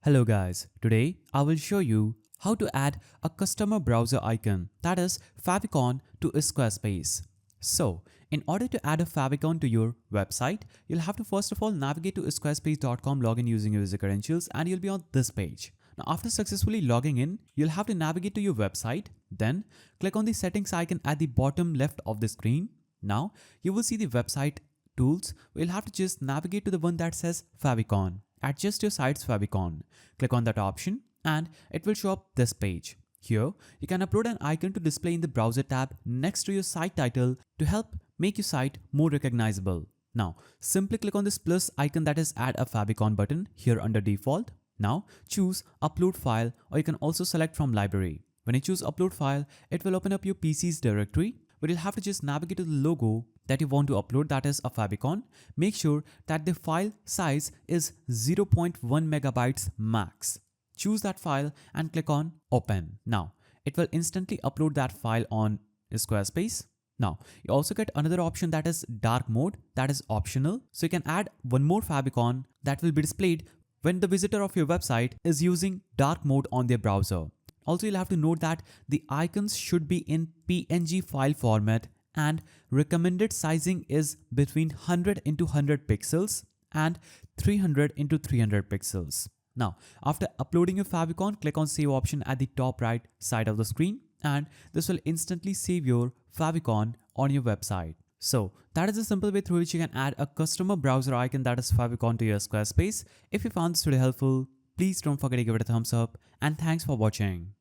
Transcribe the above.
Hello guys, today I will show you how to add a customer browser icon, that is Favicon, to a Squarespace. So, in order to add a Favicon to your website, you'll have to first of all navigate to squarespace.com, log in using your user credentials, and you'll be on this page. Now after successfully logging in, you'll have to navigate to your website, then click on the settings icon at the bottom left of the screen. Now you will see the website tools. We'll have to just navigate to the one that says Favicon. Adjust your site's Favicon. Click on that option and it will show up this page. Here, you can upload an icon to display in the browser tab next to your site title to help make your site more recognizable. Now, simply click on this plus icon that is add a Favicon button here under default. Now, choose upload file, or you can also select from library. When you choose upload file, it will open up your PC's directory, but you'll have to just navigate to the logo that you want to upload, that is a Favicon. Make sure that the file size is 0.1 megabytes max. Choose that file and click on open. Now it will instantly upload that file on Squarespace. Now you also get another option that is dark mode, that is optional. So you can add one more Favicon that will be displayed when the visitor of your website is using dark mode on their browser. Also, you'll have to note that the icons should be in PNG file format and recommended sizing is between 100 into 100 pixels and 300 into 300 pixels. Now, after uploading your Favicon, click on Save option at the top right side of the screen, and this will instantly save your Favicon on your website. So that is a simple way through which you can add a customer browser icon, that is Favicon, to your Squarespace. If you found this video helpful, please don't forget to give it a thumbs up, and thanks for watching.